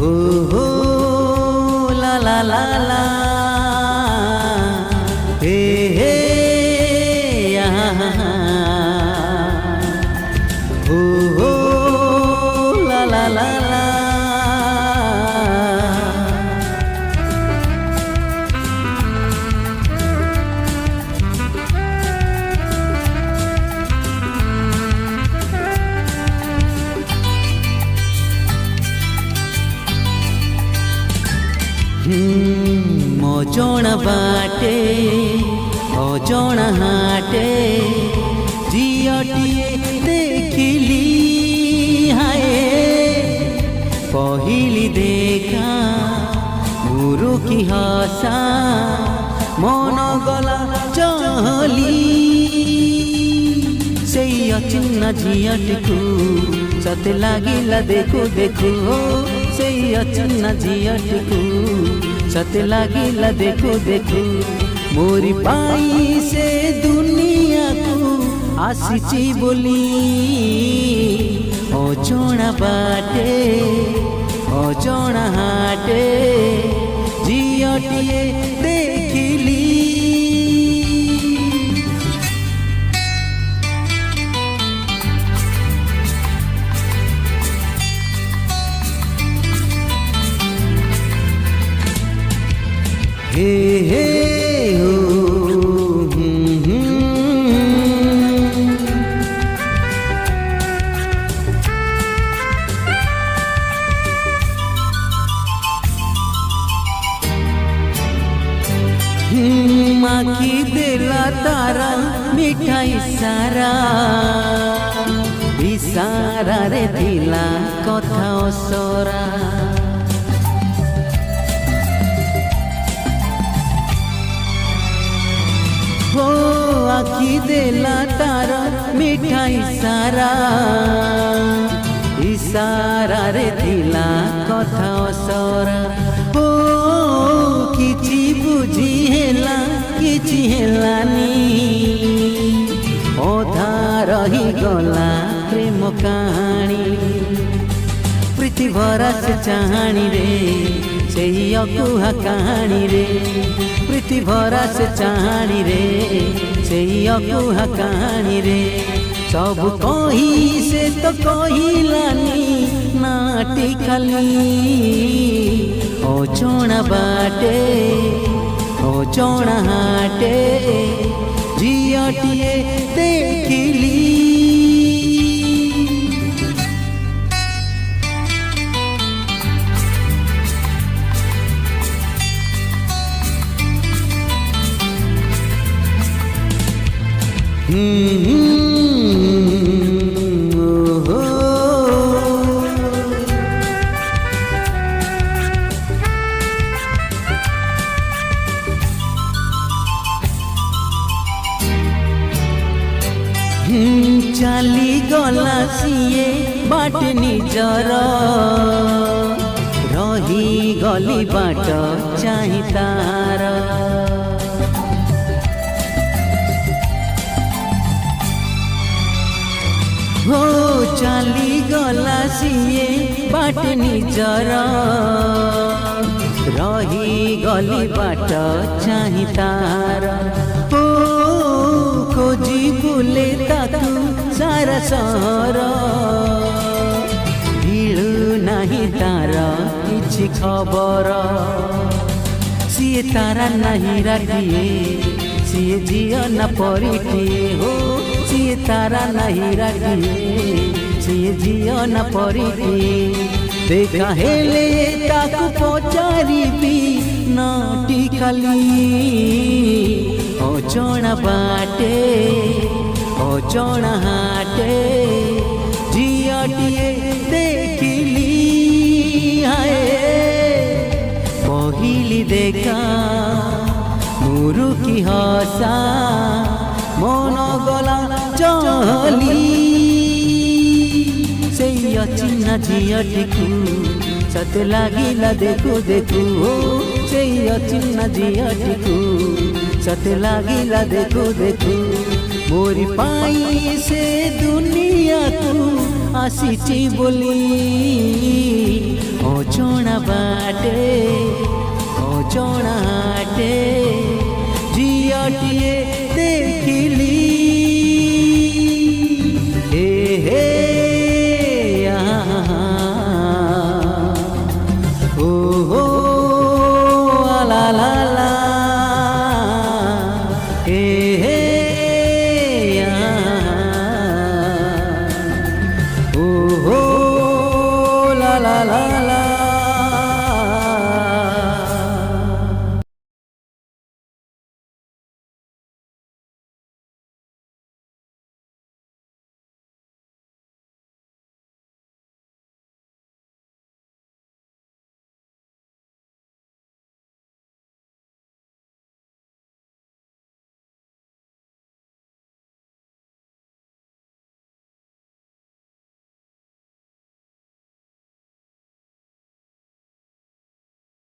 ओ हो ला ला ला ला हे हे ओ हो ला ला ला ला मजोण बाटे अजोण हाटे झीलटिए देखिली हाय पहिली देखा गुरु की हसा मन गला चली से अचिन्ह झीलटिकू सते लागिला देखू देखू से अचिन्ह झीलटिकू सते लागिला देखू देखू मोरी पाई से दुनिया को आसीची बोली अजोणा बाटे अजोणा हाटे झीलटिए देखिली हे हे हो माखी देला तारा मीठा इशारा इशारा रे दिला कथा असरा हो आखी देला तारा मीठा इशारा इशारा रे दिला कथा असरा हो किछि बुझी हेला किछि हेलानी अधा रही गला प्रेम कहानी प्रीति भरा से चाहानी रे से अकुहा कहानी रे प्रीति भरा से चाहानी रे से अकुहा कहानी रे सब कही से तो कहिलानी नाटी खाली अजोणा बाटे अजोणा हाटे झीलटिए देखिली चाली गला सीए बाट निजर रही गली बाट चाही तार हो चाली गला सीए बाट निजर रही गली बाट चाही तार हो खोजी बुले ताकू सारा सहर मिलू नहीं तारा किछि खबर सीए तारा नहीं राखिए सीए जियो न परिटिए हो सीए तारा नहीं राखिए सीए जियो न परिटिए देखा हेले ताकू पचारिबी नाटी खाली अजोणा बाटे अजोणा हाटे झीलटिए देखिली हाय पहिली देखा गुरु की हसा मन गला चली से अचिन्ह झीलटिकू सते लागिला देखू देखू से अचिन्ह झीलटिकू सते लागिला देखू देखू मोरी पाई से दुनिया को आसीची बोली अजणा बाटे अजणा हाटे झीटीए